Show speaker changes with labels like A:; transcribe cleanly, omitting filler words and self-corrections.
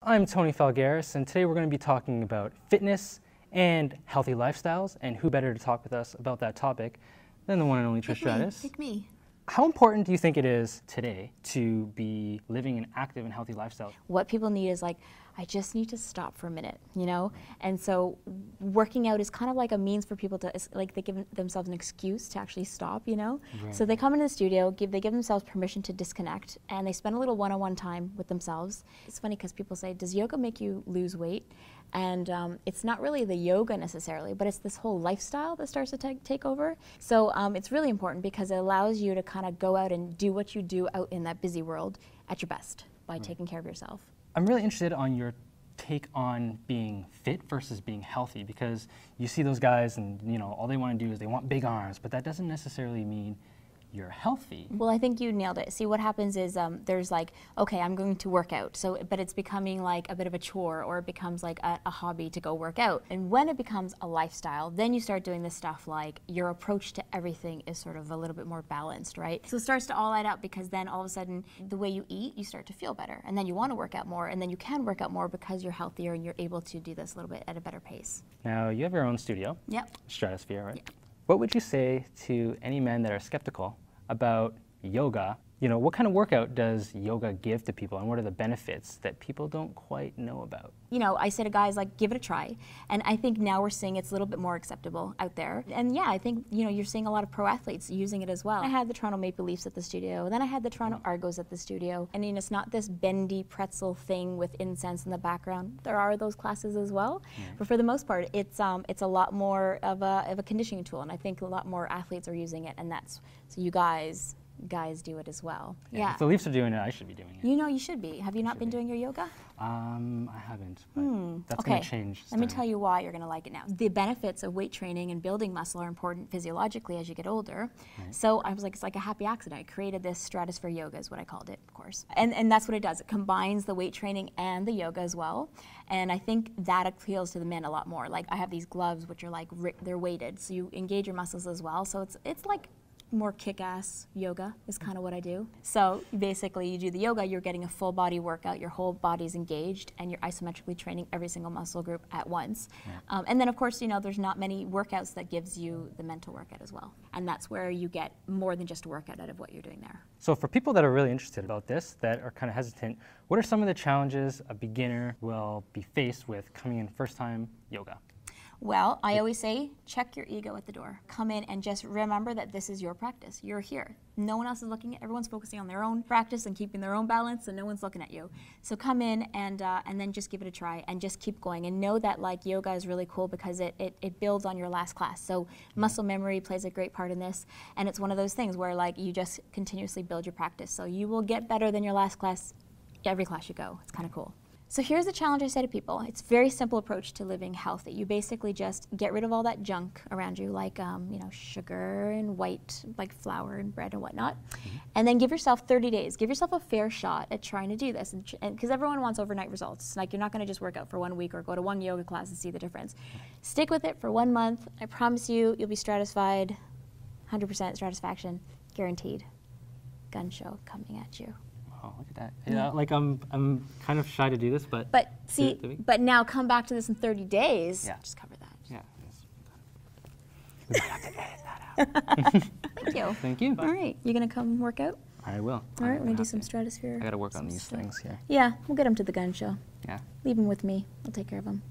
A: I'm Tony Falgaris, and today we're going to be talking about fitness and healthy lifestyles, and who better to talk with us about that topic than the one and only Trish Stratus.
B: Pick me.
A: How important do you think it is today to be living an active and healthy lifestyle?
B: What people need is like, I just need to stop for a minute, you know? And so working out is kind of like a means for people to, it's like they give themselves an excuse to actually stop, you know?
A: Right.
B: So they come into the studio, they give themselves permission to disconnect, and they spend a little one-on-one time with themselves. It's funny because people say, does yoga make you lose weight? And it's not really the yoga necessarily, but it's this whole lifestyle that starts to take over. So it's really important because it allows you to kind of go out and do what you do out in that busy world at your best by taking care of yourself.
A: I'm really interested on your take on being fit versus being healthy, because you see those guys and all they want to do is they want big arms, but that doesn't necessarily mean you're healthy.
B: Well, I think you nailed it. See, what happens is there's like, okay, I'm going to work out. So, but it's becoming like a bit of a chore, or it becomes like a hobby to go work out. And when it becomes a lifestyle, then you start doing this stuff like your approach to everything is sort of a little bit more balanced, right? So it starts to all add up, because then all of a sudden the way you eat, you start to feel better. And then you want to work out more, and then you can work out more because you're healthier and you're able to do this a little bit at a better pace.
A: Now, you have your own studio.
B: Yep.
A: Stratosphere, right?
B: Yep.
A: What would you say to any men that are skeptical about yoga? What kind of workout does yoga give to people, and what are the benefits that people don't quite know about?
B: I say to guys, like, give it a try. And I think now we're seeing it's a little bit more acceptable out there. And yeah, I think, you're seeing a lot of pro athletes using it as well. I had the Toronto Maple Leafs at the studio, then I had the Toronto Argos at the studio. And it's not this bendy pretzel thing with incense in the background. There are those classes as well. But for the most part, it's a lot more of a conditioning tool. And I think a lot more athletes are using it. And so you guys do it as well. Yeah.
A: If the Leafs are doing it, I should be doing it.
B: You should be. Have you not been doing your yoga?
A: I haven't, but that's going to change.
B: Let me tell you why you're going to like it now. The benefits of weight training and building muscle are important physiologically as you get older. Right. So I was like, it's like a happy accident. I created this Stratosphere Yoga is what I called it, of course. And that's what it does. It combines the weight training and the yoga as well. And I think that appeals to the men a lot more. Like, I have these gloves which are like, they're weighted, so you engage your muscles as well. So it's like more kick-ass yoga is kind of what I do. So basically you do the yoga, you're getting a full body workout, your whole body's engaged, and you're isometrically training every single muscle group at once. Yeah. And then of course, there's not many workouts that gives you the mental workout as well. And that's where you get more than just a workout out of what you're doing there.
A: So for people that are really interested about this, that are kind of hesitant, what are some of the challenges a beginner will be faced with coming in first time yoga?
B: Well, I always say, check your ego at the door. Come in and just remember that this is your practice. You're here. No one else is looking at, everyone's focusing on their own practice and keeping their own balance, and no one's looking at you. So come in and then just give it a try and just keep going. And know that like yoga is really cool because it builds on your last class. So muscle memory plays a great part in this. And it's one of those things where like you just continuously build your practice. So you will get better than your last class every class you go. It's kind of cool. So here's the challenge I say to people. It's a very simple approach to living healthy. You basically just get rid of all that junk around you, like sugar and white, like flour and bread and whatnot, and then give yourself 30 days. Give yourself a fair shot at trying to do this, and because everyone wants overnight results. Like, you're not going to just work out for 1 week or go to one yoga class and see the difference. Stick with it for 1 month. I promise you'll be stratified, 100% satisfaction, guaranteed. Gun show coming at you.
A: Oh, look at that. Yeah, like I'm kind of shy to do this, but
B: see, but now come back to this in 30 days.
A: Yeah.
B: Just cover that.
A: Yeah. We have to edit that out.
B: Thank you.
A: Thank you.
B: All right, you gonna come work out?
A: I will.
B: All right, we're gonna do some Stratosphere.
A: I gotta work on these things here.
B: Yeah, we'll get them to the gun show.
A: Yeah.
B: Leave them with me. I'll take care of them.